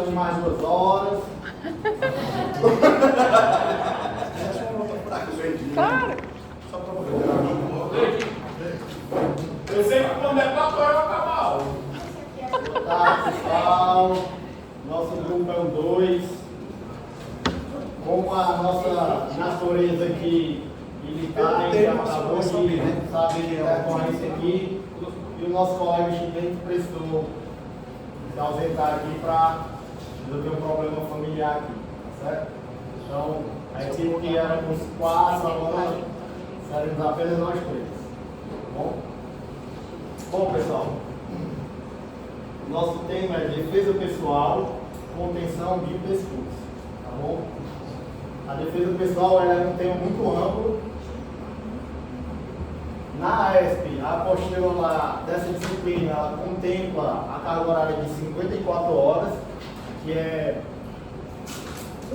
gastando mais 2 horas. Claro. Eu sei que quando é pra fora vai ficar mal. Tá, pessoal. Nosso grupo é o 2. Com a nossa natureza aqui militar, a gente acabou de saber da ocorrência aqui. E o nosso colega estudante precisou se ausentar aqui para resolver um problema familiar aqui, tá certo? Então, a equipe que era com os 4, agora seremos apenas nós 3. Tá bom? Bom, pessoal, nosso tema é defesa pessoal, contenção de pescoço, tá bom? A defesa pessoal ela é um tema muito amplo. Na AESP, a apostila lá dessa disciplina ela contempla a carga horária de 54 horas, que é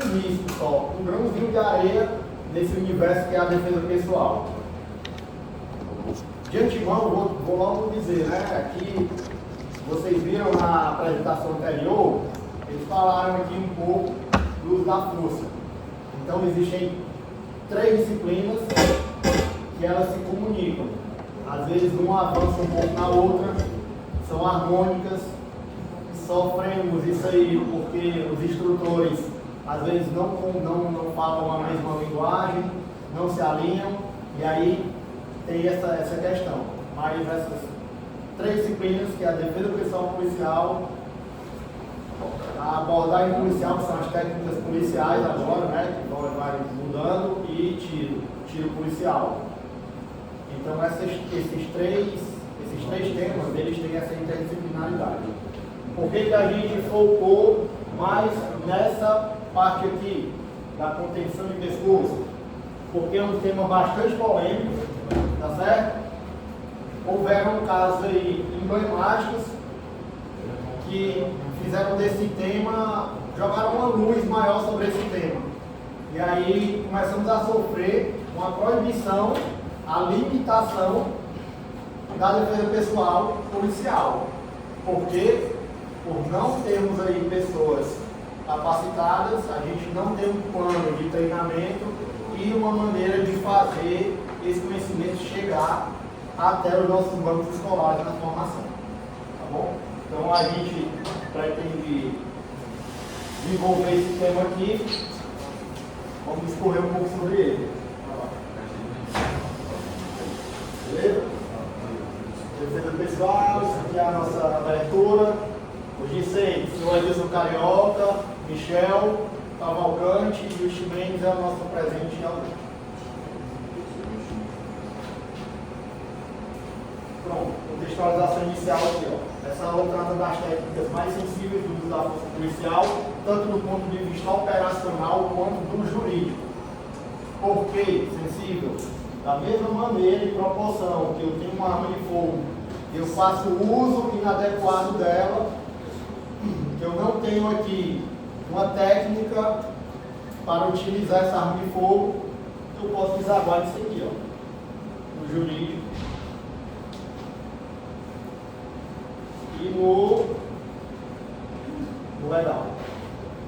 um risco só, um grãozinho de areia nesse universo que é a defesa pessoal. De antemão, vou logo dizer, né, que vocês viram na apresentação anterior, eles falaram aqui um pouco do uso da força. Então, existem 3 disciplinas que elas se comunicam. Às vezes, uma avança um pouco na outra, são harmônicas, sofremos isso aí porque os instrutores, às vezes, não falam a mesma linguagem, não se alinham, e aí tem essa questão. Mas essas 3 disciplinas, que é a defesa pessoal policial, a abordagem policial, que são as técnicas policiais agora, né, que vai mudando, e tiro policial. Então, esses três temas, eles têm essa interdisciplinaridade. Por que a gente focou mais nessa parte aqui, da contenção de pescoço? Porque é um tema bastante polêmico, tá certo? Houveram casos aí emblemáticos que fizeram desse tema, jogaram uma luz maior sobre esse tema. E aí começamos a sofrer uma proibição, a limitação da defesa pessoal policial. Porque, por não termos aí pessoas capacitadas, a gente não tem um plano de treinamento e uma maneira de fazer esse conhecimento chegar até os nossos bancos escolares na formação. Tá bom? Então a gente pretende desenvolver esse tema aqui. Vamos discorrer um pouco sobre ele. Beleza? Defesa pessoal, isso aqui é a nossa abertura. Os discentes, o Edilson Carioca, Michel Cavalcante e o Chimenez é o nosso presente em alguém. Pronto, contextualização inicial aqui, ó. Essa aula trata das técnicas mais sensíveis do uso da força policial, tanto do ponto de vista operacional quanto do jurídico. Por que sensível? Da mesma maneira e proporção que eu tenho uma arma de fogo, eu faço uso inadequado dela, que eu não tenho aqui uma técnica para utilizar essa arma de fogo, eu posso desaguar isso aqui, ó, no jurídico e no legal.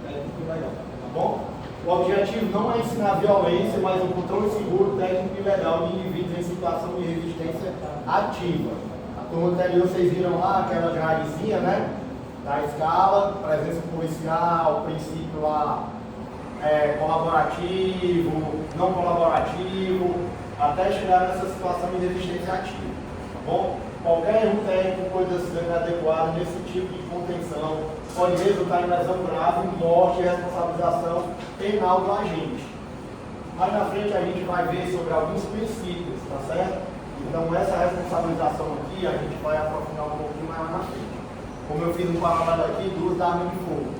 Técnico e legal, tá bom? O objetivo não é ensinar violência, mas o controle seguro, técnico e legal de indivíduos em situação de resistência ativa. A turma anterior, vocês viram lá aquela gradezinha, né? Da escala, presença policial, princípio lá colaborativo, não colaborativo, até chegar nessa situação de resistência ativa, tá bom? Qualquer erro técnico, coisa inadequada nesse tipo de contenção pode resultar em lesão grave, morte e responsabilização penal do agente. Mais na frente a gente vai ver sobre alguns princípios, tá certo? Então essa responsabilização aqui a gente vai aprofundar um pouquinho mais na frente. Como eu fiz um paralelo aqui do uso da arma de fogo.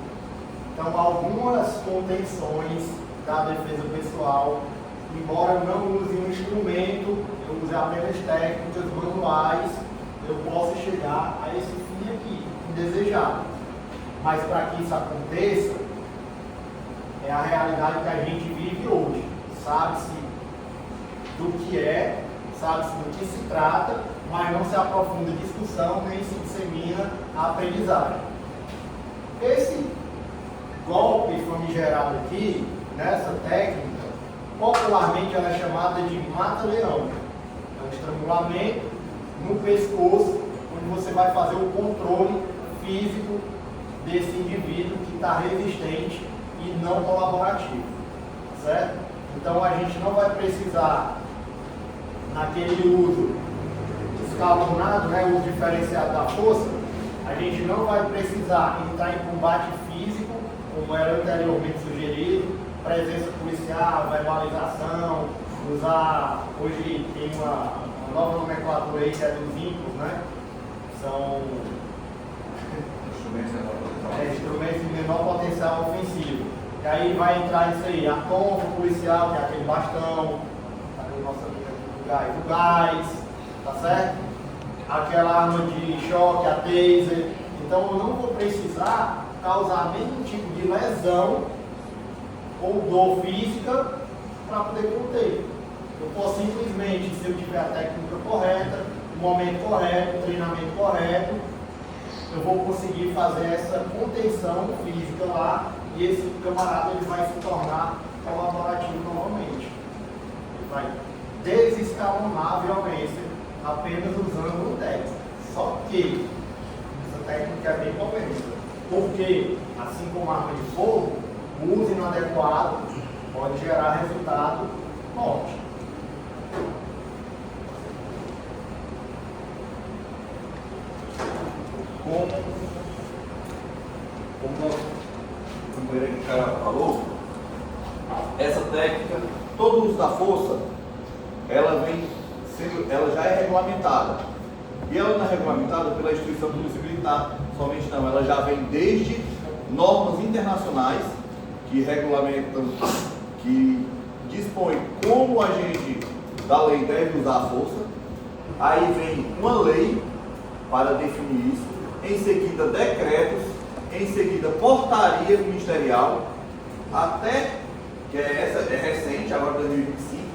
Então, algumas contenções da defesa pessoal, embora eu não use um instrumento, eu use apenas técnicas manuais, eu posso chegar a esse fim aqui, indesejado. Mas para que isso aconteça, é a realidade que a gente vive hoje. Sabe-se do que é, sabe-se do que se trata, mas não se aprofunda a discussão, nem se dissemina a aprendizagem. Esse golpe famigerado aqui, nessa técnica, popularmente ela é chamada de mata-leão. É um estrangulamento no pescoço, onde você vai fazer o controle físico desse indivíduo que está resistente e não colaborativo, certo? Então a gente não vai precisar, naquele uso escalonado, né, uso diferenciado da força, a gente não vai precisar entrar em combate físico, como era anteriormente sugerido, presença policial, verbalização, usar, hoje tem uma nova nomenclatura aí que é dos INCOS, né? São instrumentos de menor potencial ofensivo. E aí vai entrar isso aí, a tonfa policial, que é aquele bastão, cadê o nosso amigo do gás, tá certo? Aquela arma de choque, a taser. Então eu não vou precisar causar nenhum tipo de lesão ou dor física para poder conter. Eu posso simplesmente, se eu tiver a técnica correta, o momento correto, o treinamento correto, eu vou conseguir fazer essa contenção física lá e esse camarada ele vai se tornar colaborativo novamente. Ele vai desescalonar a violência apenas usando o técnico. Só que essa técnica é bem polêmica, porque, assim como a arma de fogo, o uso inadequado pode gerar resultado morte. Como o companheiro cara falou, essa técnica, todo uso da força, ela já é regulamentada. E ela não é regulamentada pela instituição de polícia militar somente não, ela já vem desde normas internacionais que regulamentam, que dispõem como o agente da lei deve usar a força. Aí vem uma lei para definir isso, em seguida decretos, em seguida portaria ministerial, até, que essa é recente, agora 2025,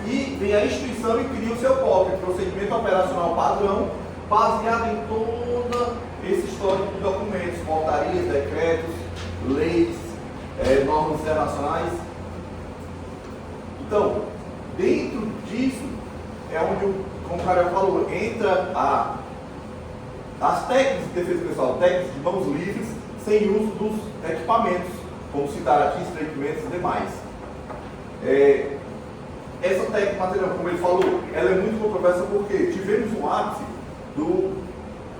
e vem a instituição e cria o seu próprio procedimento operacional padrão, baseado em todo esse histórico de documentos, portarias, decretos, leis, normas internacionais. Então, dentro disso, é onde, como o Carol falou, entra as técnicas de defesa pessoal, técnicas de mãos livres, sem uso dos equipamentos, como citar aqui, estreitos e demais. Essa técnica material, como ele falou, ela é muito controversa porque tivemos um ápice do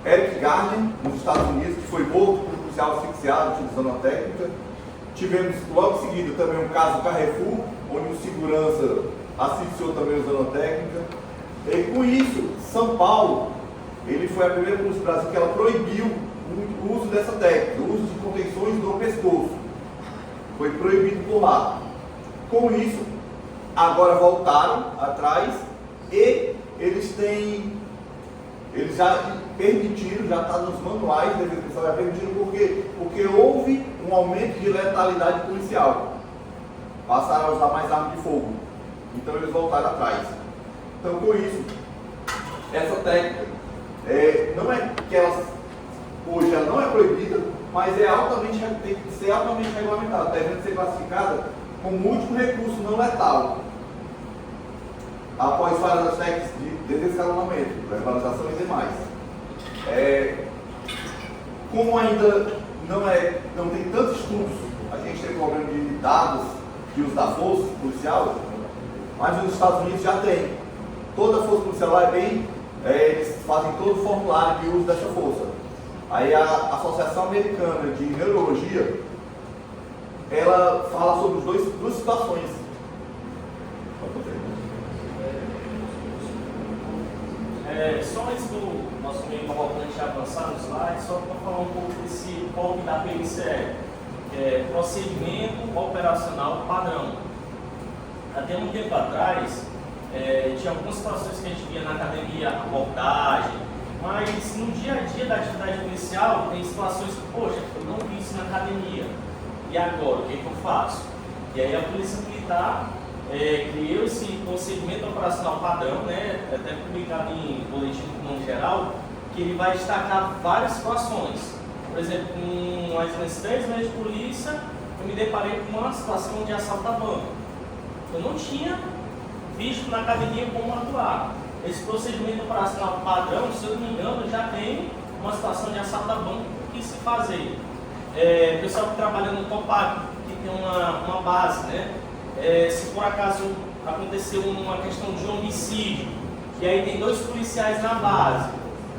Eric Garner, nos Estados Unidos, que foi morto por um policial asfixiado utilizando a técnica. Tivemos logo em seguida também um caso Carrefour, onde o segurança asfixiou também usando a técnica. E com isso, São Paulo, ele foi a primeira polícia do Brasil que ela proibiu o uso dessa técnica, o uso de contenções no pescoço. Foi proibido por lá. Com isso, agora voltaram atrás e eles já permitiram, já está nos manuais de defesa pessoal, já permitiram porque houve um aumento de letalidade policial. Passaram a usar mais arma de fogo. Então eles voltaram atrás. Então com isso, essa técnica não é que hoje ela não é proibida, mas tem que ser altamente regulamentada, deve ser classificada como último recurso não letal, após várias técnicas de desescalonamento, verbalização e demais. Como ainda não tem tantos estudos, a gente tem problema de dados de uso da força policial, mas nos Estados Unidos já tem. Toda a força policial lá eles fazem todo o formulário de uso dessa força. Aí a Associação Americana de Neurologia, ela fala sobre duas situações. Só antes do nosso meio comandante avançar no slide, só para falar um pouco desse POP da PNCE, procedimento operacional padrão. Até um tempo atrás, tinha algumas situações que a gente via na academia, abordagem, mas no dia a dia da atividade policial tem situações que, poxa, eu não vi isso na academia, e agora, o que eu faço? E aí a Polícia Militar criou esse procedimento operacional padrão, né, até publicado em boletim do Comando Geral, que ele vai destacar várias situações. Por exemplo, com mais ou menos 3 meses de polícia, eu me deparei com uma situação de assalto a banco. Eu não tinha visto na academia como atuar. Esse procedimento operacional padrão, se eu não me engano, já tem uma situação de assalto a banco que se fazer. O pessoal que trabalha no Copac, que tem uma base, né? Se por acaso aconteceu uma questão de homicídio, e aí tem 2 policiais na base,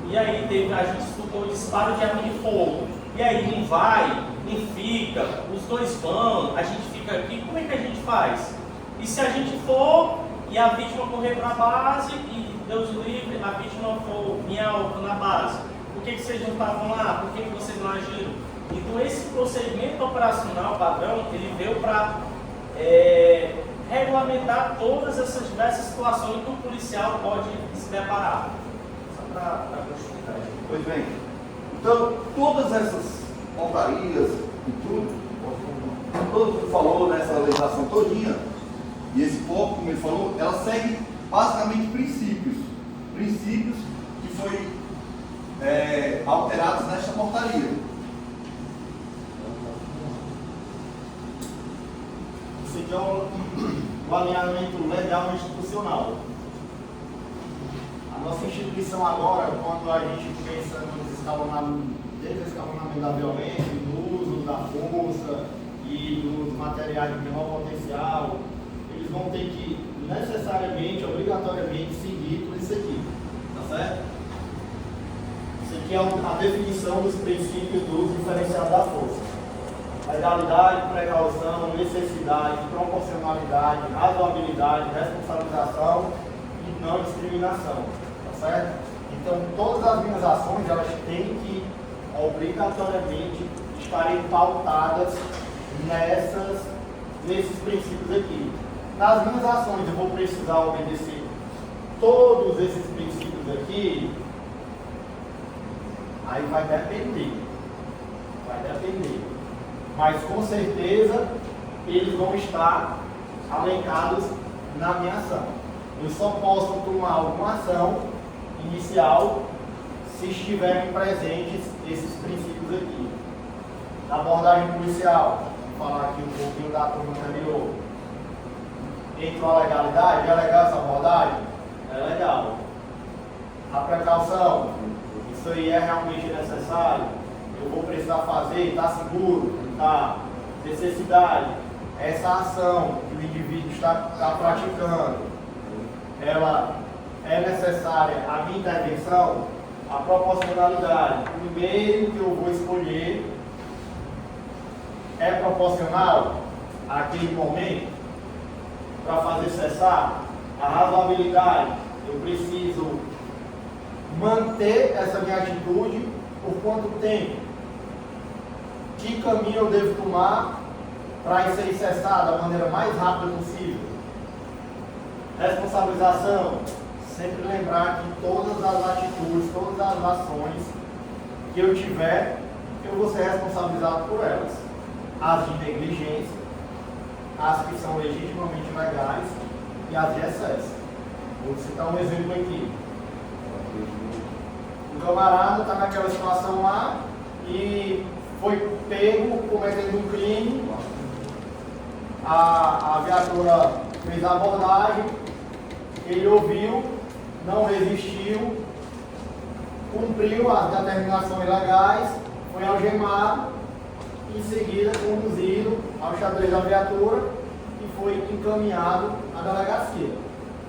e aí a gente estudou disparo de arma de fogo, e aí um vai, um fica, os 2 vão, a gente fica aqui, como é que a gente faz? E se a gente for e a vítima correr para a base e Deus livre, a vítima for em alta na base, por que vocês não estavam lá? Por que vocês não agiram? Então esse procedimento operacional padrão, ele veio para regulamentar todas essas diversas situações que o policial pode se deparar. Só para justificar. Pois bem, então todas essas portarias e tudo que falou nessa legislação todinha, e esse foco, como ele falou, ela segue basicamente princípios que foi alterados nesta portaria. Isso aqui é o alinhamento legal e institucional. A nossa instituição agora, quando a gente pensa desde o escalonamento da violência, no uso da força e dos materiais de menor potencial, eles vão ter que necessariamente, obrigatoriamente, seguir por isso aqui. Tá certo? Isso aqui é a definição dos princípios do uso diferenciado da força. Legalidade, precaução, necessidade, proporcionalidade, razoabilidade, responsabilização e não discriminação. Tá certo? Então, todas as minhas ações, elas têm que, obrigatoriamente, estarem pautadas nesses princípios aqui. Nas minhas ações, eu vou precisar obedecer todos esses princípios aqui, aí vai depender. Mas com certeza eles vão estar alencados na minha ação. Eu só posso tomar alguma ação inicial se estiverem presentes esses princípios aqui. Na abordagem policial, vou falar aqui um pouquinho da turma anterior. Entrou a legalidade, é legal essa abordagem? É legal. A precaução, isso aí é realmente necessário? Eu vou precisar fazer, está seguro? Tá. Necessidade, essa ação que o indivíduo está praticando, ela é necessária a minha intervenção? A proporcionalidade, o meio que eu vou escolher é proporcional àquele momento para fazer cessar? A razoabilidade, eu preciso manter essa minha atitude por quanto tempo? Que caminho eu devo tomar para isso aí cessar da maneira mais rápida possível? Responsabilização, sempre lembrar que todas as atitudes, todas as ações que eu tiver, eu vou ser responsabilizado por elas. As de negligência, as que são legitimamente legais e as de excesso. Vou citar um exemplo aqui. O camarada está naquela situação lá e foi pego cometendo um crime, a viatura fez a abordagem, ele ouviu, não resistiu, cumpriu as determinações legais, foi algemado, em seguida conduzido ao xadrez da viatura e foi encaminhado à delegacia.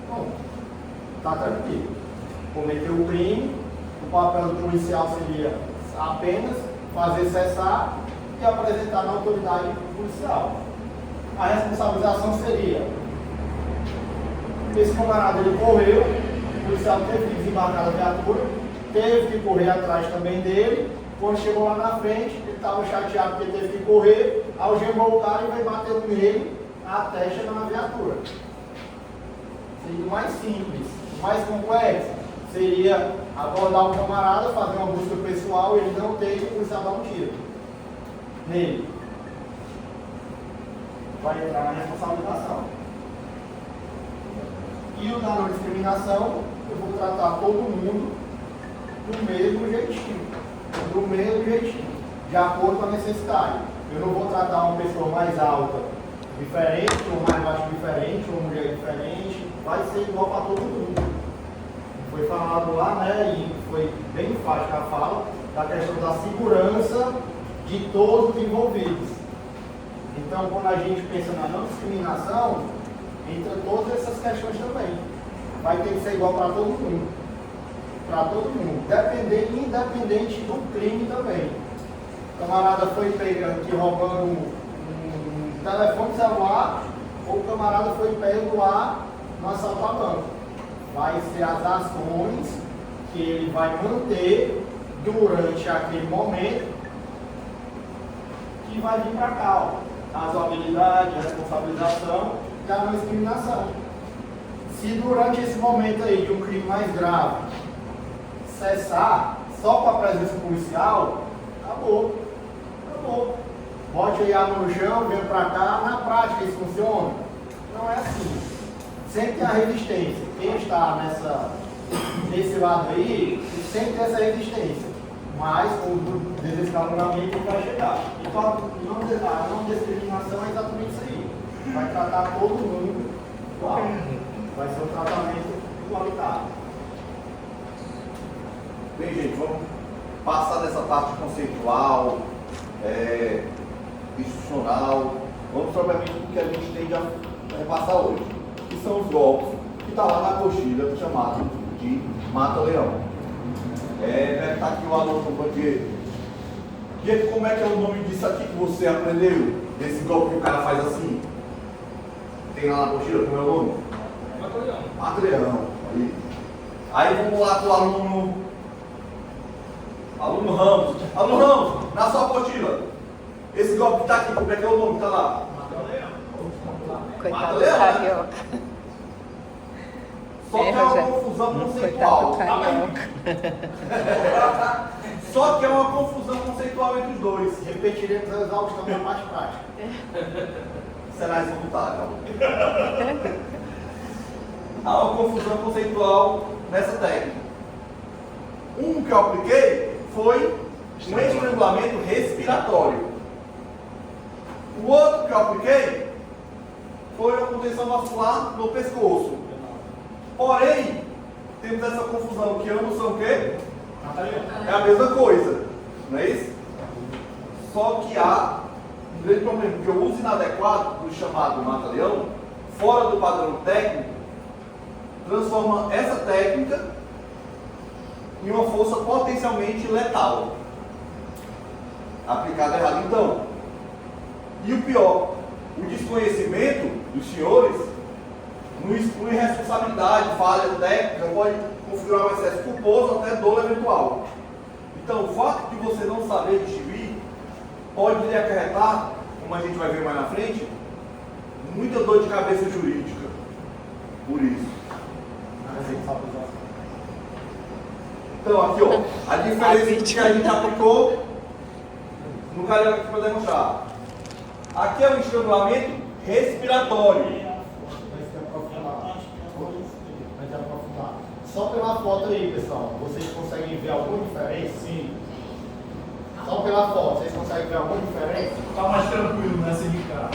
Bom, está tranquilo. Cometeu o crime, o papel do policial seria apenas fazer cessar e apresentar na autoridade policial. A responsabilização seria: esse camarada ele correu, o policial teve que desembarcar da viatura, teve que correr atrás também dele. Quando chegou lá na frente, ele estava chateado porque teve que correr, algemou o cara e vai batendo nele até chegar na viatura. Seria o mais simples. O mais complexo seria abordar o camarada, fazer uma busca pessoal, ele não ter, o policial dar um tiro nele. Vai entrar na responsabilização. E o da não discriminação, eu vou tratar todo mundo do mesmo jeitinho. de acordo com a necessidade. Eu não vou tratar uma pessoa mais alta diferente, ou mais baixo diferente, ou mulher diferente, vai ser igual para todo mundo. Foi falado lá, né, e foi bem enfática a fala, da questão da segurança de todos os envolvidos. Então, quando a gente pensa na não discriminação, entra todas essas questões também. Vai ter que ser igual para todo mundo. Para todo mundo. Independente do crime também. O camarada foi pego aqui roubando um telefone celular, ou o camarada foi pego lá no assalto a banco. Vai ser as ações que ele vai manter durante aquele momento que vai vir para cá, ó. Razoabilidade, responsabilização e a não discriminação. Se durante esse momento aí de um crime mais grave cessar só com a presença policial, acabou. Acabou. Bote aí a arma no chão, vem para cá, na prática isso funciona? Não é assim. Sempre tem a resistência. Quem está nesse lado aí, sempre tem essa resistência. Mas com o desescalonamento ele vai chegar. Então a não discriminação é exatamente isso aí. Vai tratar todo mundo igual. Vai ser um tratamento igualitário. Bem, gente, vamos passar dessa parte conceitual, institucional. Vamos propriamente o que a gente tem a repassar hoje, que são os golpes que está lá na apostila chamado de Mata-Leão. Está aqui o aluno do Diego. Diego, como é que é o nome disso aqui que você aprendeu? Desse golpe que o cara faz assim? Tem lá na apostila, como é o nome? Mata-Leão. Mata-Leão. Aí vamos lá com o aluno Ramos. Aluno Ramos, na sua apostila, esse golpe que está aqui, como é que é o nome que está lá? Mata-Leão. Coitado do Mata-Leão, né? carioca. Só que é uma confusão conceitual. Coitado do carioca. Só que é uma confusão conceitual entre os dois. Repetiremos a exaustão da parte prática. Será executável. Há uma confusão conceitual nessa técnica. Um que eu apliquei foi um estrangulamento respiratório. O outro que eu apliquei foi uma contenção vascular no pescoço. Porém, temos essa confusão que ambos são o quê? É a mesma coisa, não é isso? Só que há um grande problema, porque o uso inadequado do chamado mata-leão, fora do padrão técnico, transforma essa técnica em uma força potencialmente letal, aplicada errado. Então, e o pior, o desconhecimento dos senhores não exclui responsabilidade, falha técnica, pode configurar um excesso culposo até dor eventual. Então, o fato de você não saber distinguir pode lhe acarretar, como a gente vai ver mais na frente, muita dor de cabeça jurídica. Por isso. Então, aqui, ó, a diferença que a gente aplicou no carioca aqui para demonstrar. Aqui é o estrangulamento respiratório. Só pela foto aí, pessoal, vocês conseguem ver alguma diferença? Sim. Só pela foto, vocês conseguem ver alguma diferença? Tá mais tranquilo nessa de cá.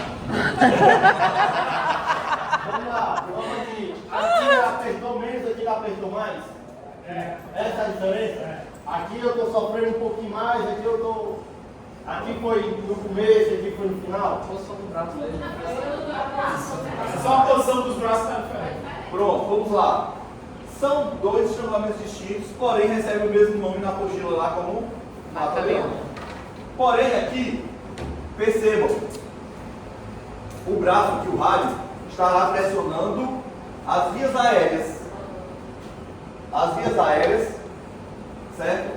Vamos lá, vamos aqui. Aqui apertou menos, aqui apertou mais? Essa é a diferença? Aqui eu estou sofrendo um pouquinho mais, aqui eu estou... Aqui foi no começo, aqui foi no final. Só a posição dos braços está diferente. Pronto, vamos lá. São dois estrangulamentos distintos, porém recebem o mesmo nome na apostila lá como mata-leão. Porém aqui, percebam, o braço aqui, o rádio, estará pressionando as vias aéreas. As vias aéreas, certo?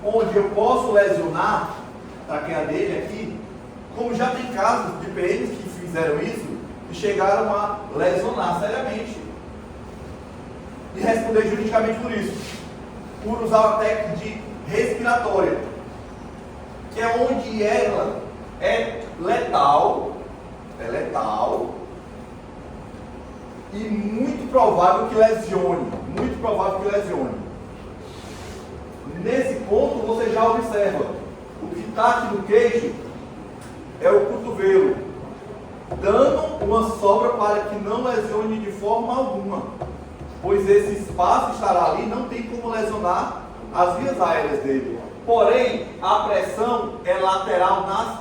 Onde eu posso lesionar, para quem é dele aqui, como já tem casos de PMs que fizeram isso e chegaram a lesionar seriamente. E responder juridicamente por isso, por usar uma técnica de respiratória, que é onde ela é letal e muito provável que lesione, Nesse ponto você já observa O que está aqui no queixo é o cotovelo, dando uma sobra para que não lesione de forma alguma, pois esse espaço estará ali, não tem como lesionar as vias aéreas dele. Porém, a pressão é lateral nas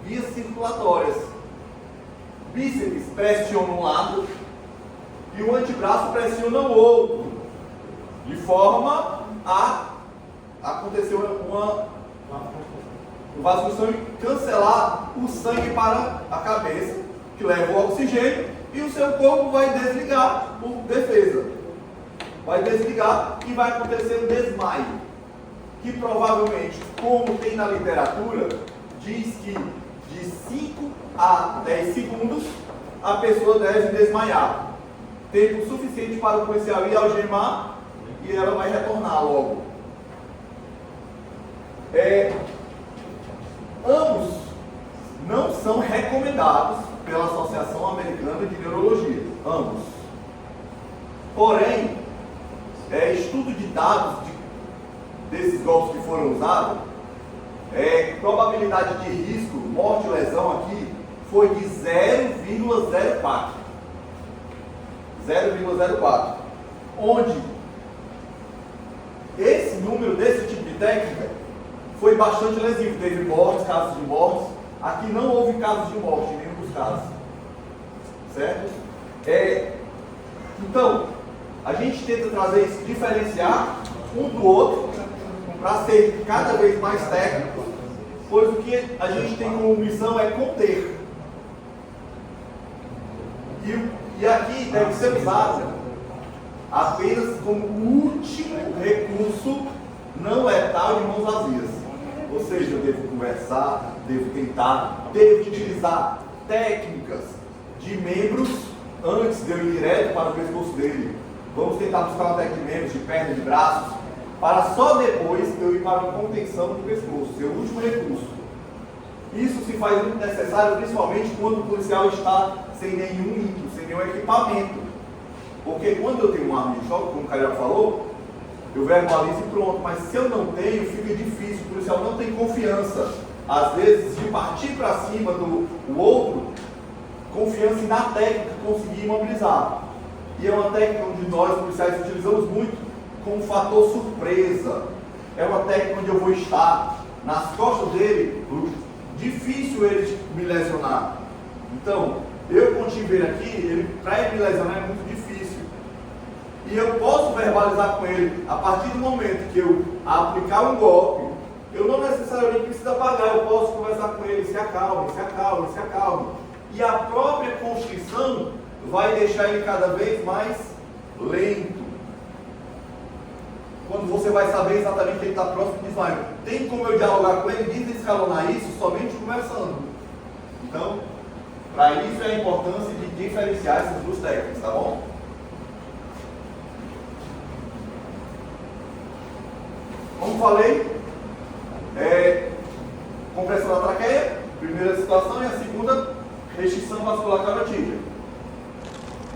vias circulatórias. Bíceps pressiona um lado e o antebraço pressiona o outro, de forma a acontecer uma vascularização e cancelar o sangue para a cabeça, que leva o oxigênio, e o seu corpo vai desligar por defesa. Vai desligar e vai acontecer um desmaio, que provavelmente, como tem na literatura, diz que de 5 a 10 segundos a pessoa deve desmaiar. Tempo suficiente para o policial ir algemar e ela vai retornar logo. Ambos não são recomendados pela Associação Americana de Neurologia. Ambos. Porém, estudo de dados desses golpes que foram usados, probabilidade de risco, morte e lesão aqui foi de 0,04. 0,04. Onde esse número desse tipo de técnica foi bastante lesivo. Teve mortes, casos de mortes. Aqui não houve casos de morte em nenhum dos casos. Certo? Então, a gente tenta trazer isso, diferenciar um do outro, para ser cada vez mais técnico, pois o que a gente tem como missão é conter. E aqui deve ser usado apenas como último recurso não letal de mãos vazias. Ou seja, eu devo conversar, devo tentar, devo utilizar técnicas de membros antes de eu ir direto para o pescoço dele. Vamos tentar buscar uma técnica de membros, de perna, de braços, para só depois eu ir para a contenção do pescoço, seu último recurso. Isso se faz muito necessário, principalmente quando o policial está sem nenhum ímpeto, sem nenhum equipamento. Porque quando eu tenho uma arma de choque, como o Carioca falou, eu verbalizo e pronto. Mas se eu não tenho, fica difícil. O policial não tem confiança, às vezes, de partir para cima do outro, confiança na técnica conseguir imobilizar. E é uma técnica onde nós, policiais, utilizamos muito como fator surpresa. É uma técnica onde eu vou estar nas costas dele, difícil ele me lesionar. Então, eu contigo ele aqui, para ele me lesionar é muito difícil. E eu posso verbalizar com ele, a partir do momento que eu aplicar um golpe, eu não necessariamente preciso apagar, eu posso conversar com ele, se acalme, se acalme, se acalme. E a própria constrição vai deixar ele cada vez mais lento. Quando você vai saber exatamente que ele está próximo de desmaio. Tem como eu dialogar com ele, desescalonar isso somente conversando. Então, para isso é a importância de diferenciar essas duas técnicas, tá bom? Como falei, compressão da traqueia, primeira situação, e a segunda, restrição vascular carotídea.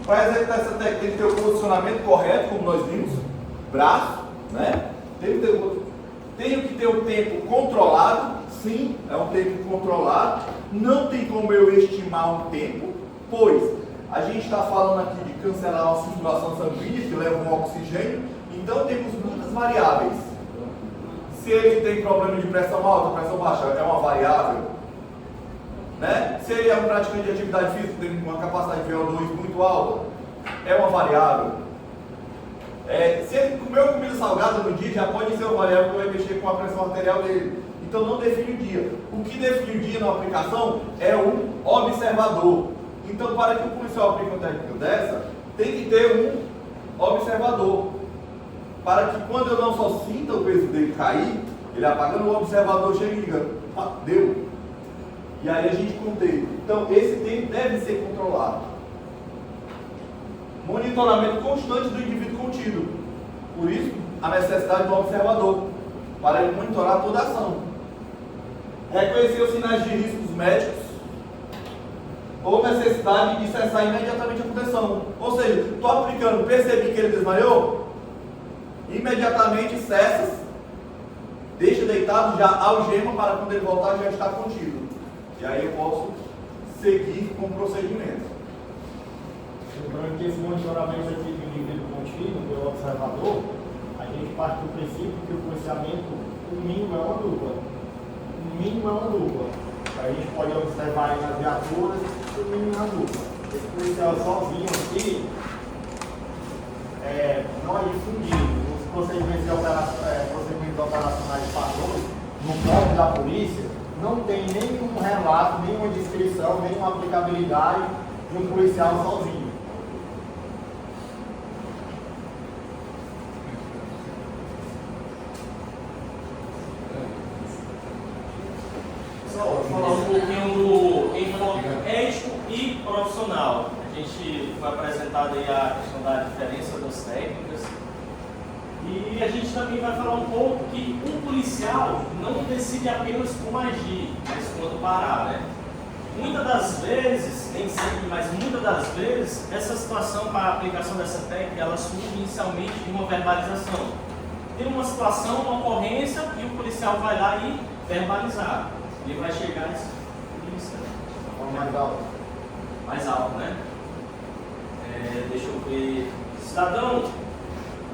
Para executar essa técnica tem que ter o posicionamento correto, como nós vimos, braço, né? Tenho que ter o tempo controlado, sim, é um tempo controlado. Não tem como eu estimar um tempo, pois a gente está falando aqui de cancelar uma circulação sanguínea que leva um oxigênio, então temos muitas variáveis. Se ele tem problema de pressão alta, pressão baixa, é uma variável. Né? Se ele é um praticante de atividade física, tem uma capacidade de VO2 muito alta, é uma variável. Se ele comeu comida salgada no dia, já pode ser uma variável que vai mexer com a pressão arterial dele. Então não define o dia. O que define o dia na aplicação é um observador. Então, para que o policial aplique uma técnica dessa, tem que ter um observador. Para que quando eu não só sinta o peso dele cair, ele apagando, o observador chega e diga, deu. E aí a gente contém. Então, esse tempo deve ser controlado. Monitoramento constante do indivíduo contido. Por isso, a necessidade do observador, para ele monitorar toda a ação. Reconhecer os sinais de riscos médicos ou necessidade de cessar imediatamente a proteção. Ou seja, estou aplicando, percebi que ele desmaiou, imediatamente cessa deixa deitado, já algema para quando ele voltar já estar contido. E aí eu posso seguir com o procedimento. Lembrando que esse monitoramento aqui do indivíduo contínuo, pelo observador, a gente parte do princípio que o policiamento, o mínimo é uma dupla. O mínimo é uma dupla. A gente pode observar aí nas viaturas, o mínimo é uma dupla. Esse policial sozinho aqui, não é difundido. Os procedimentos operacionais padrões, no corpo da polícia, não tem nenhum relato, nenhuma descrição, nenhuma aplicabilidade de um policial sozinho. Vou falar um pouquinho do enfoque ético e profissional. A gente foi apresentado aí a questão da diferença das técnicas. E a gente também vai falar um pouco que o policial não decide apenas como agir, mas quando parar, né? Muitas das vezes, nem sempre, mas muitas das vezes, essa situação para a aplicação dessa técnica, ela surge inicialmente de uma verbalização. Tem uma situação, uma ocorrência, e o policial vai lá e verbalizar. Ele vai chegar e dizer, Mais alto. mais alto, né? Deixa eu ver. Cidadão,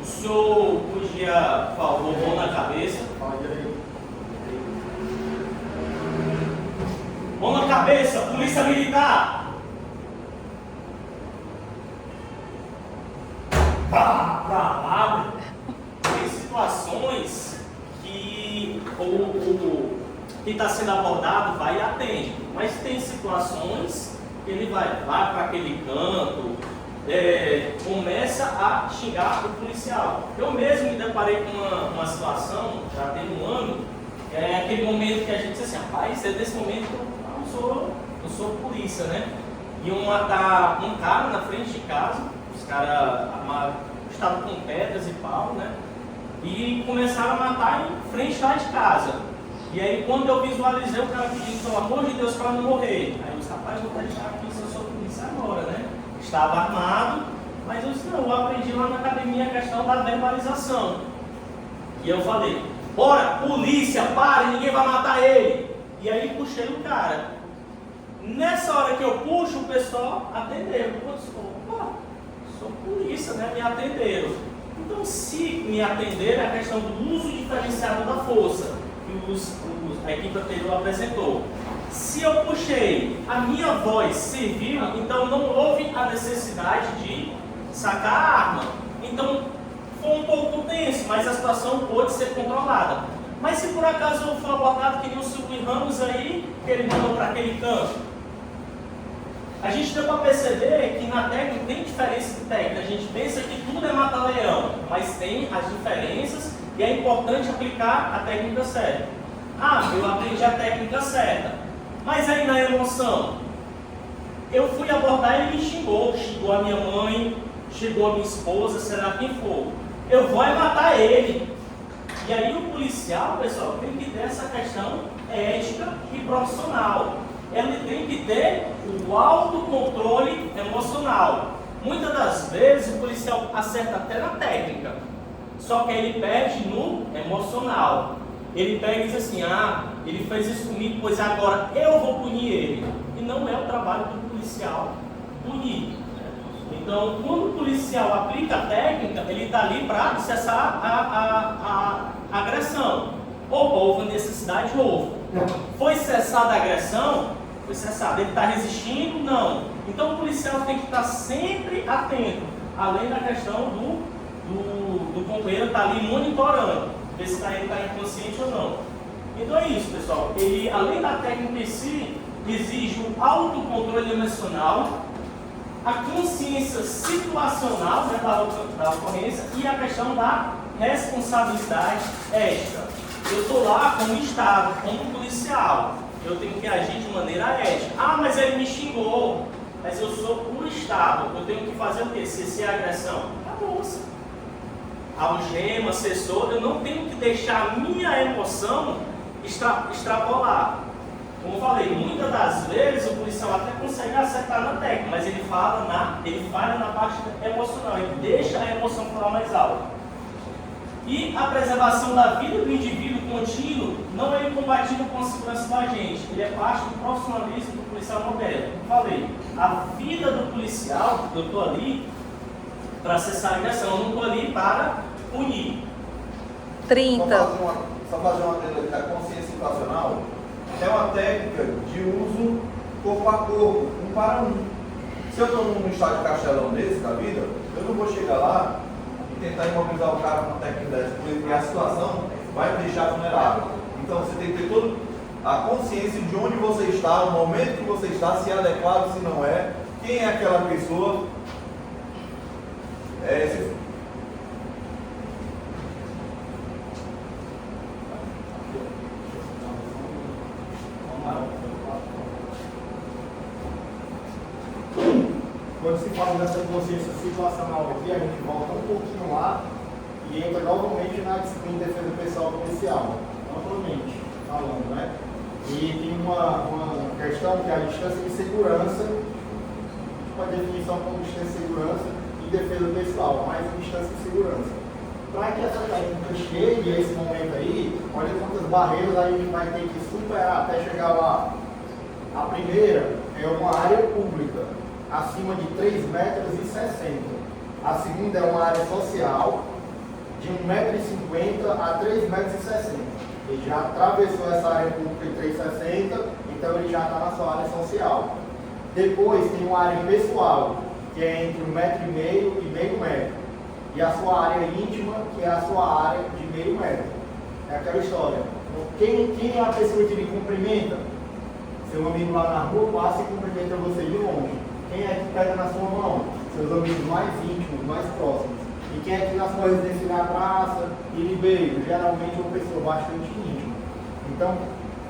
o senhor podia, por favor, mão na cabeça? Fala direito. Mão na cabeça, polícia militar! Pá, pra lá! Tem situações que quem está sendo abordado vai e atende, mas tem situações que ele vai para aquele canto, começa a xingar o policial. Eu mesmo me deparei com uma situação, já tem um ano, aquele momento que a gente diz assim, rapaz, é desse momento que eu sou polícia, né? Iam matar um cara na frente de casa, os caras estavam com pedras e pau, né? E começaram a matar em frente lá de casa. E aí quando eu visualizei o cara pedindo, pelo amor de Deus, para não morrer. Aí eu disse, rapaz, eu vou deixar aqui se eu sou polícia agora, né? Estava armado, mas eu disse, não, eu aprendi lá na academia a questão da verbalização. E eu falei, bora, polícia, pare, ninguém vai matar ele. E aí puxei o cara. Nessa hora que eu puxo, o pessoal atendeu. Eu disse, opa, sou polícia, né? Me atenderam. Então, se me atenderam, é a questão do uso diferenciado da força, que a equipe anterior apresentou. Se eu puxei, a minha voz serviu, então não houve a necessidade de sacar a arma. Então, foi um pouco tenso, mas a situação pôde ser controlada. Mas se por acaso eu for abordado que nem o Silvio Ramos aí, que ele mandou para aquele canto, a gente deu para perceber que na técnica tem diferença de técnica. A gente pensa que tudo é mata-leão, mas tem as diferenças e é importante aplicar a técnica certa. Ah, eu aprendi a técnica certa, mas aí na emoção, eu fui abordar e ele me xingou a minha mãe, xingou a minha esposa, será quem for. Eu vou matar ele. E aí o policial, pessoal, tem que ter essa questão ética e profissional. Ele tem que ter o autocontrole emocional. Muitas das vezes o policial acerta até na técnica, só que ele perde no emocional. Ele pega e diz assim, ele fez isso comigo, pois agora eu vou punir ele. E não é o trabalho do policial punir. Então, quando o policial aplica a técnica, ele está ali para cessar a agressão. Houve necessidade? Houve. Foi cessada a agressão? Foi cessada. Ele está resistindo? Não. Então, o policial tem que estar sempre atento, além da questão do companheiro estar ali monitorando, ver se ele está inconsciente ou não. Então é isso, pessoal. Ele, além da técnica em si, exige o autocontrole emocional, a consciência situacional, né, da ocorrência, e a questão da responsabilidade ética. Eu estou lá como Estado, como policial, eu tenho que agir de maneira ética. Mas ele me xingou, mas eu sou o Estado, eu tenho que fazer o quê? Se é agressão, acabou-se. Algema, assessor, eu não tenho que deixar a minha emoção extrapolar. Como eu falei, muitas das vezes o policial até consegue acertar na técnica, mas ele falha na parte emocional, ele deixa a emoção falar mais alto. E a preservação da vida do indivíduo com contínuo não é incompatível com a segurança do agente, ele é parte do profissionalismo do policial moderno. Como falei, a vida do policial, eu estou ali para acessar a agressão, eu não estou ali para punir. 30. Só fazer uma adendo da consciência situacional. É uma técnica de uso corpo a corpo, um para um. Se eu estou num estado de castelão desse da vida, eu não vou chegar lá e tentar imobilizar o cara com uma técnica dessa, porque a situação vai me deixar vulnerável. Então você tem que ter toda a consciência de onde você está, o momento que você está, se é adequado, se não é, quem é aquela pessoa. Quando se fala dessa consciência situacional aqui, a gente volta um pouquinho lá e entra novamente na disciplina de defesa pessoal policial, novamente falando, né? E tem uma questão que é a distância de segurança, tipo a definição como distância de segurança e defesa pessoal, mais a distância de segurança. Para que essa técnica chegue a esse momento aí, olha quantas barreiras a gente vai ter que superar até chegar lá. A primeira é uma área pública, acima de 3,60 metros. A segunda é uma área social, de 1,50 m a 3,60 metros. Ele já atravessou essa área pública de 3,60, então ele já está na sua área social. Depois tem uma área pessoal, que é entre 1,5 m e meio metro. E a sua área íntima, que é a sua área de meio metro. É aquela história. Quem é a pessoa que lhe cumprimenta? Seu amigo lá na rua passa e cumprimenta você de longe. Quem é que pega na sua mão? Seus amigos mais íntimos, mais próximos. E quem é que na sua residência na praça e lhe beija? Geralmente é uma pessoa bastante íntima. Então,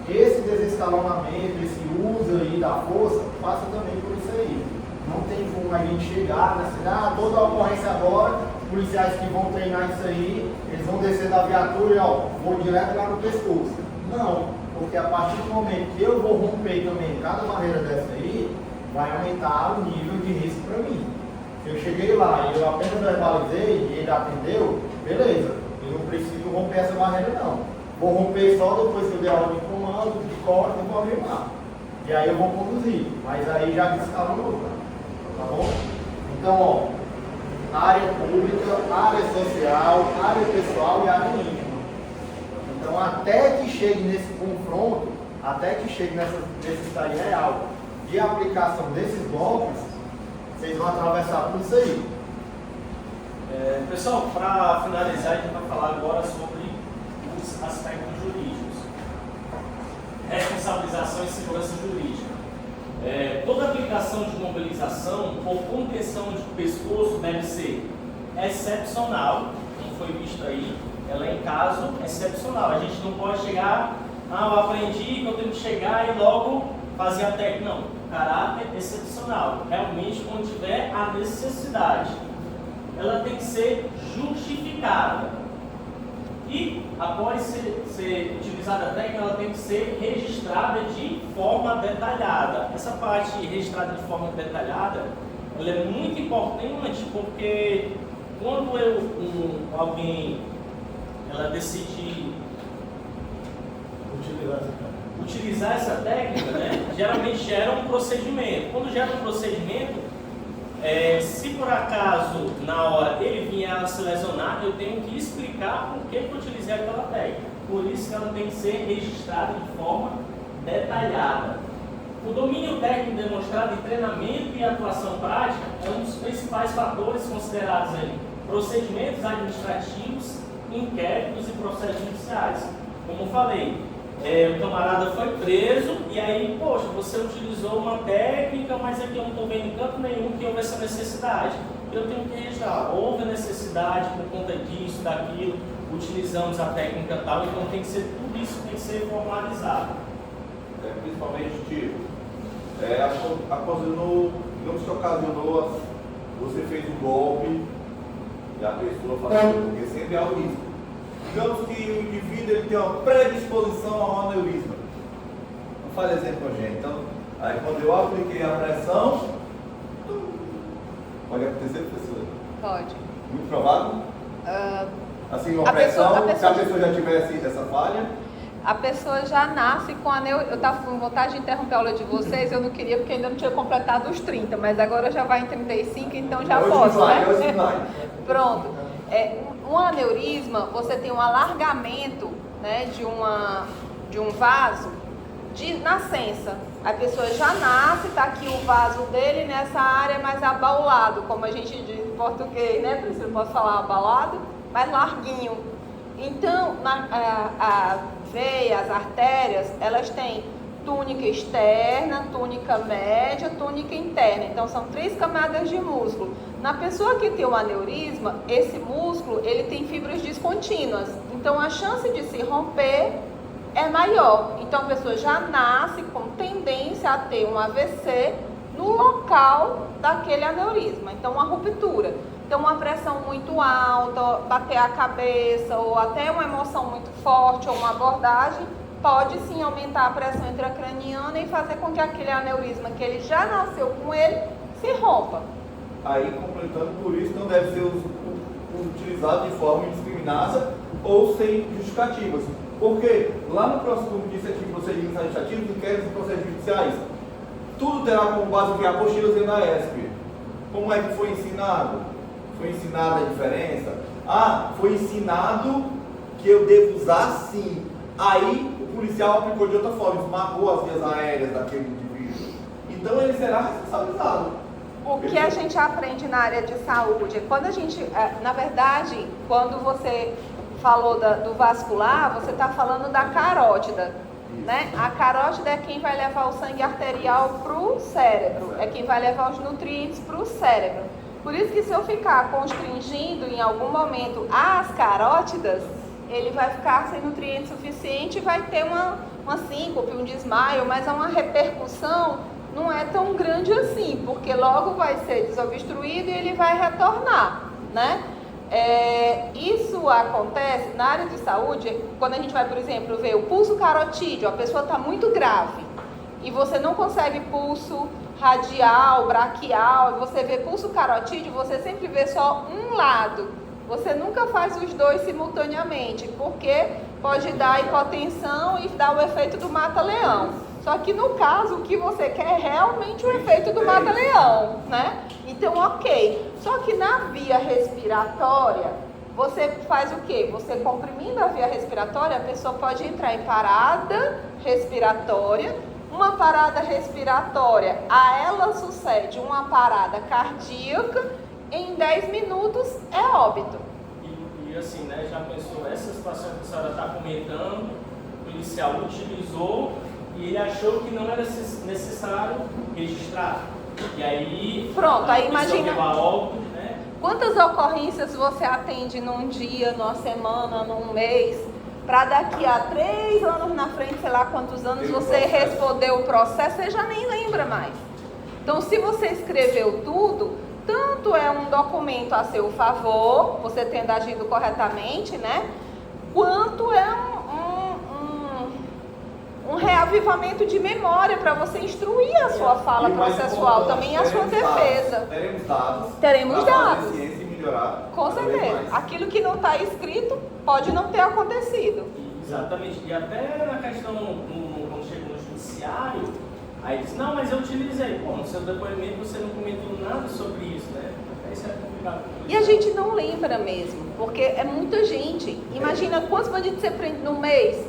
esse desescalonamento, esse uso aí da força, passa também por isso aí. Não tem como a gente chegar na cidade, toda a ocorrência agora, os policiais que vão treinar isso aí, eles vão descer da viatura e vou direto lá no pescoço. Não, porque a partir do momento que eu vou romper também cada barreira dessa aí, vai aumentar o nível de risco para mim. Se eu cheguei lá e eu apenas verbalizei e ele atendeu, beleza, eu não preciso romper essa barreira não. Vou romper só depois que eu der a ordem de comando, de corte, eu vou arrimar. E aí eu vou conduzir, mas aí já descalonou, tá bom? Então, área pública, área social, área pessoal e área íntima. Então, até que chegue nesse confronto, até que chegue nessa necessidade real de aplicação desses golpes, vocês vão atravessar tudo isso aí. Pessoal, para finalizar, a gente vai falar agora sobre os aspectos jurídicos. Responsabilização e segurança jurídica. Toda aplicação de mobilização ou contenção de pescoço deve ser excepcional, como foi visto aí, ela é em caso excepcional. A gente não pode chegar, eu aprendi que eu tenho que chegar e logo fazer a técnica. Não. Caráter excepcional, realmente quando tiver a necessidade, ela tem que ser justificada e após ser utilizada a técnica, ela tem que ser registrada de forma detalhada. Essa parte registrada de forma detalhada, ela é muito importante porque quando alguém ela decide utilizar essa técnica, né, geralmente gera um procedimento. Quando gera um procedimento, se por acaso na hora ele vier a se lesionar, eu tenho que explicar por que eu utilizei aquela técnica. Por isso que ela tem que ser registrada de forma detalhada. O domínio técnico demonstrado em treinamento e atuação prática é um dos principais fatores considerados em procedimentos administrativos, inquéritos e processos judiciais. Como falei, o camarada foi preso e aí, poxa, você utilizou uma técnica, mas aqui eu não estou vendo em canto nenhum que houve essa necessidade. Eu tenho que registrar, houve a necessidade por conta disso, daquilo, utilizamos a técnica tal, então tem que ser tudo isso tem que ser formalizado. Principalmente, tipo, digamos que ocasionou, você fez um golpe e a pessoa faleceu, porque sempre há o risco. Digamos que o indivíduo ele tem uma predisposição ao aneurisma. Não fale exemplo com a gente. Então, aí quando eu apliquei a pressão, pode acontecer, professor? Pode. Muito provável? Assim, uma A pressão, pessoa- a pessoa- se a pessoa já tivesse essa falha, A pessoa já nasce com aneurisma. Eu estava com vontade de interromper a aula de vocês, eu não queria porque ainda não tinha completado os 30, mas agora já vai em 35, então já hoje posso, vai, né? hoje vai. Pronto. Um aneurisma, você tem um alargamento, né, de um vaso de nascença. A pessoa já nasce, está aqui o vaso dele nessa área mais abaulado, como a gente diz em português, né? Por isso eu posso falar abaulado, mais larguinho. Então, a veia, as artérias, elas têm túnica externa, túnica média, túnica interna. Então, são 3 camadas de músculo. Na pessoa que tem um aneurisma, esse músculo, ele tem fibras descontínuas. Então, a chance de se romper é maior. Então, a pessoa já nasce com tendência a ter um AVC no local daquele aneurisma. Então, uma ruptura. Então, uma pressão muito alta, bater a cabeça, ou até uma emoção muito forte, ou uma abordagem, pode sim aumentar a pressão intracraniana e fazer com que aquele aneurisma que ele já nasceu com ele se rompa. Aí, completando, por isso não deve ser utilizado de forma indiscriminada ou sem justificativas. Porque lá no próximo iniciativo de procedimentos administrativos, inquéritos e processos judiciais, tudo terá como base o que? Apostilas dentro da ESP. Como é que foi ensinado? Foi ensinada a diferença? Ah, foi ensinado que eu devo usar sim. Aí o policial aplicou de outra forma, esmarrou as vias aéreas daquele indivíduo. Então ele será responsabilizado. O que a gente aprende na área de saúde, quando a gente, na verdade, quando você falou do vascular, você está falando da carótida, né? A carótida é quem vai levar o sangue arterial para o cérebro, é quem vai levar os nutrientes para o cérebro. Por isso que se eu ficar constringindo em algum momento as carótidas, ele vai ficar sem nutriente suficiente e vai ter uma síncope, um desmaio, mas uma repercussão não é tão grande assim, porque logo vai ser desobstruído e ele vai retornar, né? Isso acontece na área de saúde, quando a gente vai, por exemplo, ver o pulso carotídeo, a pessoa está muito grave e você não consegue pulso radial, braquial, você vê pulso carotídeo, você sempre vê só um lado, você nunca faz os dois simultaneamente, porque pode dar hipotensão e dar o efeito do mata-leão. Só que no caso, o que você quer é realmente o efeito do mata-leão, né? Então, ok. Só que na via respiratória, você faz o quê? Você comprimindo a via respiratória, a pessoa pode entrar em parada respiratória. Uma parada respiratória, a ela sucede uma parada cardíaca, em 10 minutos é óbito. E assim, né, já pensou, essa situação que a senhora está comentando, o policial utilizou e ele achou que não era necessário registrar. E aí, pronto, aí imagina óbito, né? Quantas ocorrências você atende num dia, numa semana, num mês, para daqui a 3 anos na frente, sei lá quantos anos, você respondeu o processo, você já nem lembra mais. Então, se você escreveu tudo, tanto é um documento a seu favor, você tendo agido corretamente, né? Quanto é um reavivamento de memória para você instruir a sua fala processual, também a sua defesa. Teremos dados. Teremos dados. Ciência e melhorar. Com certeza. Aquilo que não está escrito pode não ter acontecido. Exatamente. E até na questão, quando chega no judiciário, aí diz, não, mas eu utilizei. Pô, no seu depoimento você não comentou nada sobre isso, né? Isso é complicado. E a gente não lembra mesmo, porque é muita gente. Imagina quantos bandidos você prende no mês,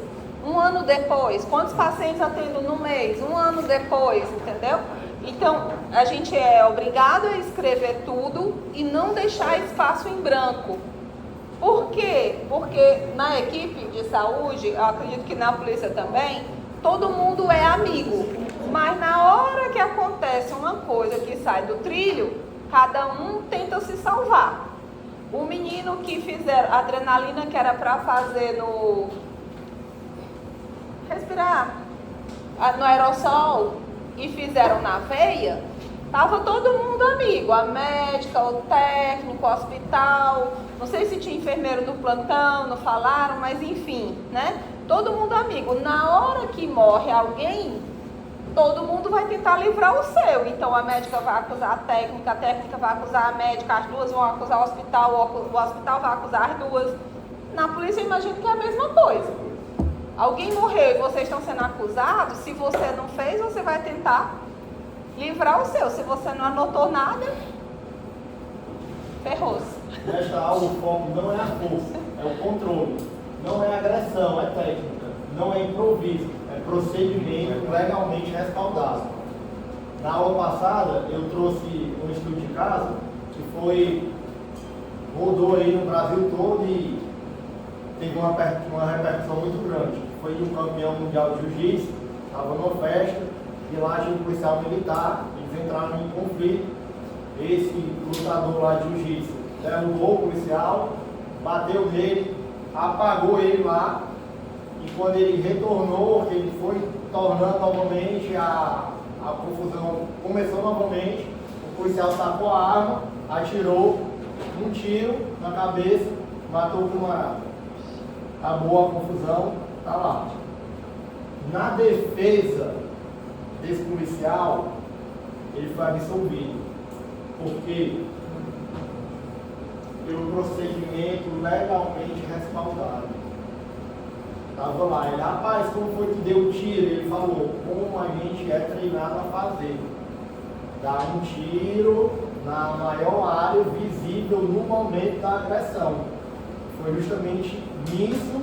um ano depois, quantos pacientes atendo no mês, um ano depois, entendeu? Então, a gente é obrigado a escrever tudo e não deixar espaço em branco. Por quê? Porque na equipe de saúde, eu acredito que na polícia também, todo mundo é amigo. Mas na hora que acontece uma coisa que sai do trilho, cada um tenta se salvar. O menino que fizeram a adrenalina que era para fazer no... respirar, no aerossol, e fizeram na veia, tava todo mundo amigo, a médica, o técnico, o hospital, não sei se tinha enfermeiro no plantão, não falaram, mas enfim, né? Todo mundo amigo. Na hora que morre alguém, todo mundo vai tentar livrar o seu. Então a médica vai acusar a técnica vai acusar a médica, as duas vão acusar o hospital vai acusar as duas. Na polícia eu imagino que é a mesma coisa. Alguém morreu e vocês estão sendo acusados, se você não fez, você vai tentar livrar o seu. Se você não anotou nada, ferrou-se. Nesta aula o foco não é a força, é o controle. Não é agressão, é técnica. Não é improviso, é procedimento legalmente respaldado. Na aula passada eu trouxe um estudo de caso que rodou aí no Brasil todo e teve uma repercussão muito grande. Foi de um campeão mundial de jiu-jitsu, estava numa festa e lá tinha um policial militar, eles entraram em conflito. Esse lutador lá de jiu-jitsu derrubou o policial, bateu nele, apagou ele lá e quando ele retornou, ele foi tornando novamente a confusão, começou novamente, o policial sacou a arma, atirou um tiro na cabeça, matou o camarada. Acabou a confusão, tá lá. Na defesa desse policial, ele foi absolvido. Porque pelo procedimento legalmente respaldado. Estava lá, ele, rapaz, como foi que deu o tiro? Ele falou, como a gente é treinado a fazer. Dar um tiro na maior área visível no momento da agressão. Foi justamente nisso,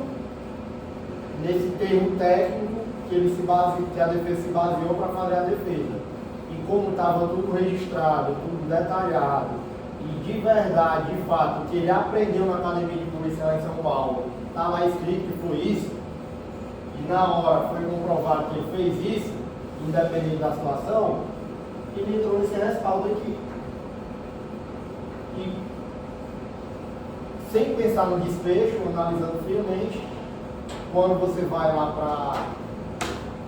nesse termo técnico, que a defesa se baseou para fazer a defesa. E como estava tudo registrado, tudo detalhado, e de verdade, de fato, o que ele aprendeu na academia de polícia lá em São Paulo, está lá escrito que foi isso, e na hora foi comprovado que ele fez isso, independente da situação, ele entrou nesse respaldo aqui. E sem pensar no desfecho, analisando friamente, quando você vai lá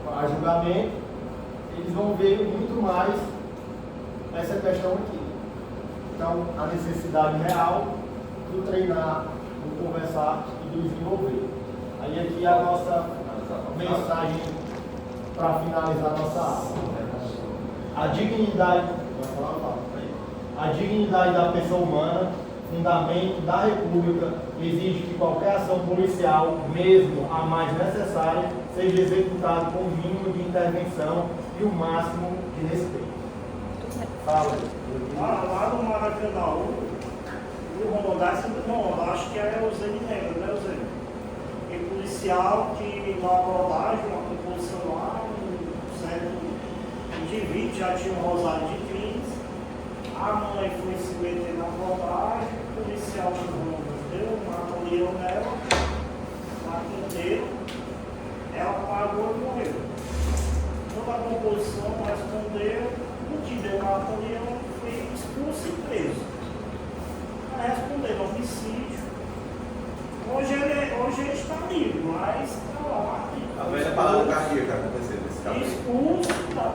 para julgamento, eles vão ver muito mais essa questão aqui. Então, a necessidade real do treinar, do conversar e do desenvolver. Aí aqui a nossa mensagem para finalizar a nossa aula. A dignidade da pessoa humana, fundamento da República, exige que qualquer ação policial, mesmo a mais necessária, seja executada com o mínimo de intervenção e o máximo de respeito. Fala aí. Lá no Maracanã, o Rondar sempre não, acho que é o Zé de Negra, né, Zé? Tem policial que na abordagem, uma composição lá, um certo indivíduo já tinha um rosário de crimes, a mãe foi se meter na abordagem, o policial deu uma colheu nela, matou, ela pagou e morreu. Toda a composição respondeu, o que deu na colheu foi expulso e preso. Ela respondeu homicídio. Hoje ele está livre, mas está lá. A velha parada cardíaca aconteceu nesse caso. Expulso da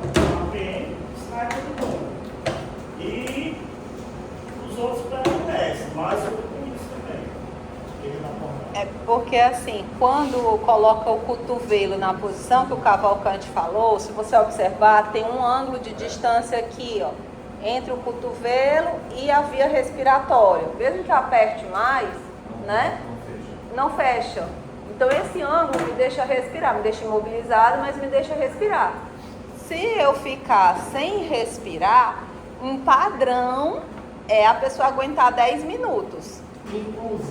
PM, sai todo mundo. E os outros permanecem, mas o polícia também. É porque assim, quando coloca o cotovelo na posição que o Cavalcante falou, se você observar, tem um ângulo de distância aqui, ó, entre o cotovelo e a via respiratória. Mesmo que aperte mais, né? Não fecha. Então esse ângulo me deixa respirar, me deixa imobilizado, mas me deixa respirar. Se eu ficar sem respirar, um padrão é a pessoa aguentar 10 minutos.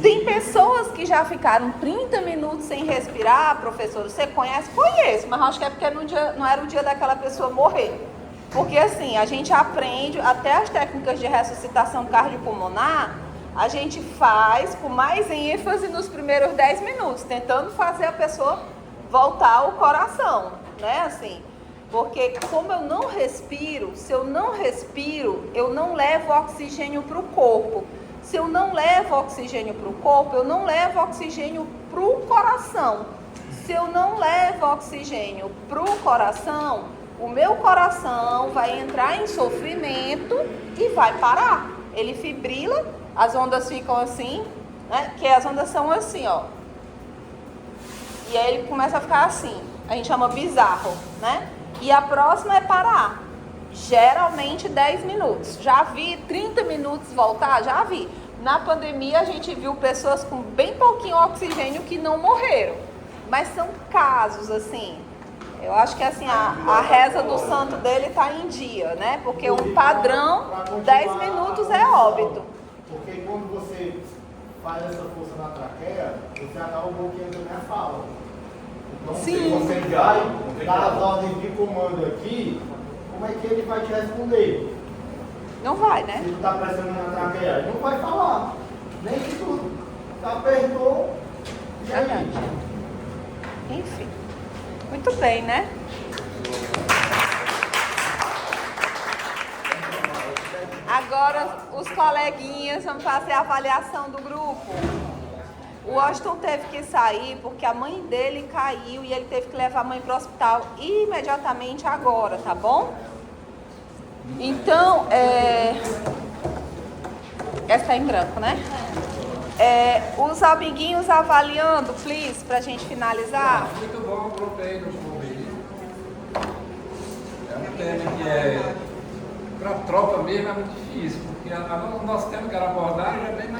Tem pessoas que já ficaram 30 minutos sem respirar, professor, você conhece? Conheço, mas acho que é porque não era o dia daquela pessoa morrer. Porque assim, a gente aprende, até as técnicas de ressuscitação cardiopulmonar, a gente faz com mais ênfase nos primeiros 10 minutos, tentando fazer a pessoa voltar ao coração, né, assim. Porque como eu não respiro, se eu não respiro, eu não levo oxigênio para o corpo. Se eu não levo oxigênio para o corpo, eu não levo oxigênio para o coração. Se eu não levo oxigênio para o coração, o meu coração vai entrar em sofrimento e vai parar. Ele fibrila, as ondas ficam assim, né? Que as ondas são assim, ó. E aí ele começa a ficar assim. A gente chama bizarro, né? E a próxima é parar. Geralmente 10 minutos. Já vi 30 minutos voltar? Já vi. Na pandemia a gente viu pessoas com bem pouquinho oxigênio que não morreram. Mas são casos assim. Eu acho que assim, a reza do santo dele está em dia, né? Porque um padrão, 10 minutos é óbito. Porque quando você faz essa força na traqueia, você acaba bloqueando também a fala. Então, Sim. se você vai dar as ordens de comando aqui, como é que ele vai te responder? Não vai, né? Se tu tá pressionando na traqueia, ele não vai falar. Nem que tu apertou, e aí? Verdade. Enfim. Muito bem, né? Agora os coleguinhas vão fazer a avaliação do grupo. O Washington teve que sair porque a mãe dele caiu e ele teve que levar a mãe para o hospital imediatamente agora, tá bom? Então, essa tá em branco, né? Os amiguinhos avaliando, please, pra gente finalizar. Muito bom o grupo aí no Clube. É um tema que para a tropa mesmo é muito difícil, porque o nosso tema que era abordagem é bem mais